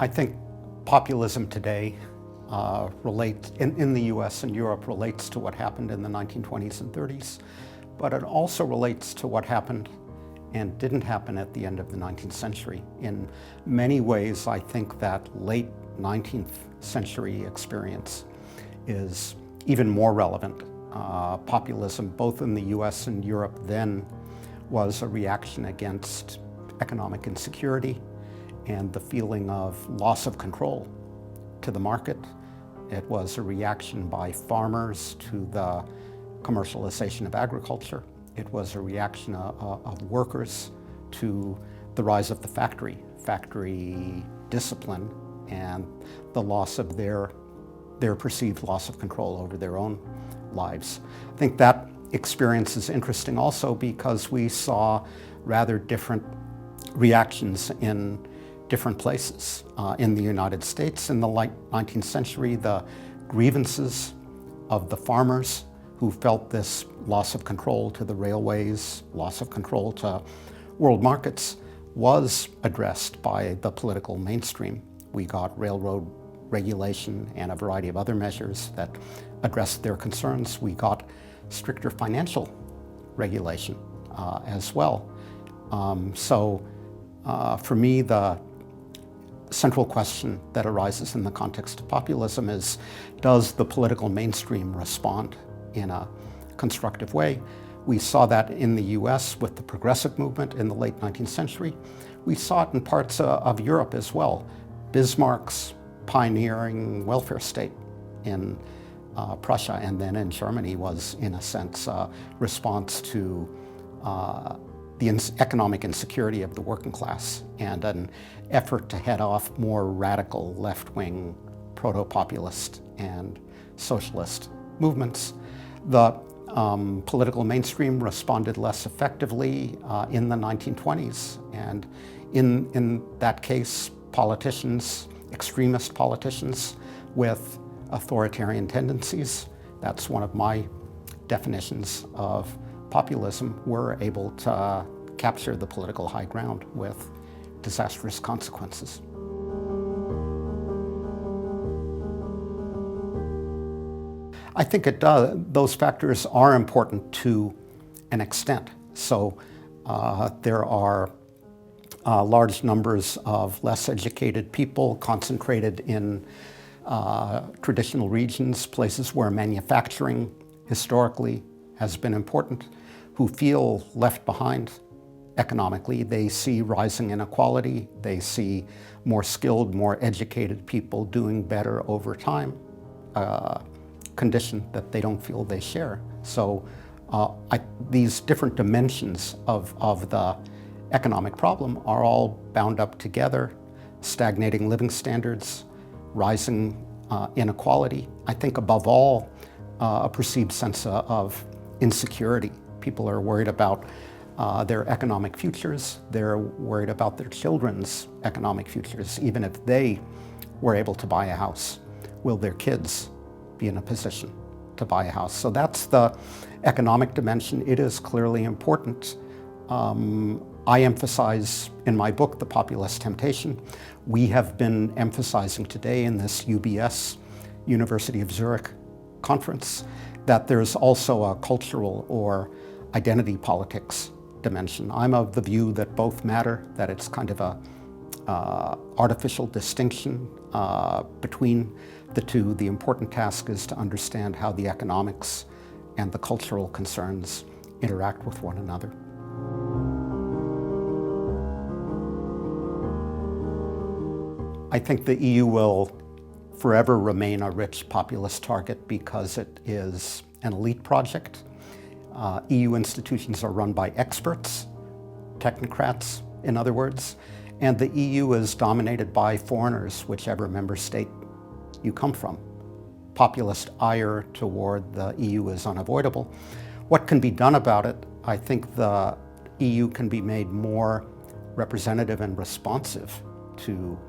I think populism today relates, in the US and Europe, relates to what happened in the 1920s and 30s, but it also relates to what happened and didn't happen at the end of the 19th century. In many ways, I think that late 19th century experience is even more relevant. Populism, both in the US and Europe then, was a reaction against economic insecurity and the feeling of loss of control to the market. It was a reaction by farmers to the commercialization of agriculture. It was a reaction of workers to the rise of the factory discipline, and the loss of their perceived loss of control over their own lives. I think that experience is interesting also because we saw rather different reactions in different places. In the United States in the late 19th century, the grievances of the farmers who felt this loss of control to the railways, loss of control to world markets, was addressed by the political mainstream. We got railroad regulation and a variety of other measures that addressed their concerns. We got stricter financial regulation as well. For me, the central question that arises in the context of populism is, does the political mainstream respond in a constructive way? We saw that in the US with the progressive movement in the late 19th century. We saw it in parts of Europe as well. Bismarck's pioneering welfare state in Prussia and then in Germany was, in a sense, a response to the economic insecurity of the working class and an effort to head off more radical left-wing proto-populist and socialist movements. The political mainstream responded less effectively in the 1920s, and in that case, politicians, extremist politicians with authoritarian tendencies, that's one of my definitions of populism, were able to capture the political high ground with disastrous consequences. I think it does. Those factors are important to an extent. So there are large numbers of less educated people concentrated in traditional regions, places where manufacturing historically has been important, who feel left behind economically. They see rising inequality. They see more skilled, more educated people doing better over time, condition that they don't feel they share. So these different dimensions of the economic problem are all bound up together: stagnating living standards, rising inequality. I think above all, a perceived sense of insecurity. People are worried about their economic futures. They're worried about their children's economic futures. Even if they were able to buy a house, will their kids be in a position to buy a house? So that's the economic dimension. It is clearly important. I emphasize in my book, The Populist Temptation. We have been emphasizing today in this UBS, University of Zurich conference, that there's also a cultural or identity politics dimension. I'm of the view that both matter, that it's kind of a artificial distinction between the two. The important task is to understand how the economics and the cultural concerns interact with one another. I think the EU will forever remain a rich populist target because it is an elite project. EU institutions are run by experts, technocrats, in other words, and the EU is dominated by foreigners, whichever member state you come from. Populist ire toward the EU is unavoidable. What can be done about it? I think the EU can be made more representative and responsive to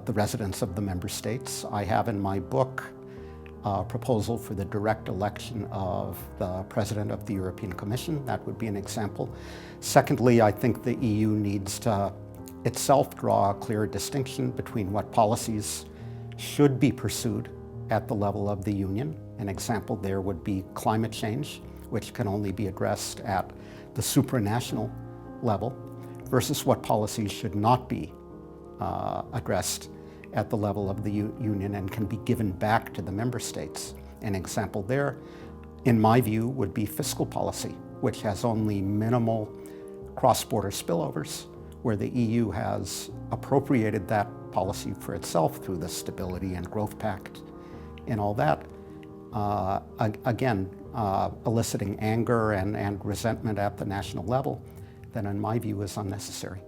the residents of the member states. I have in my book a proposal for the direct election of the President of the European Commission. That would be an example. Secondly, I think the EU needs to itself draw a clear distinction between what policies should be pursued at the level of the Union. An example there would be climate change, which can only be addressed at the supranational level, versus what policies should not be addressed at the level of the Union and can be given back to the member states. An example there, in my view, would be fiscal policy, which has only minimal cross-border spillovers, where the EU has appropriated that policy for itself through the Stability and Growth Pact and all that, eliciting anger and resentment at the national level, that in my view is unnecessary.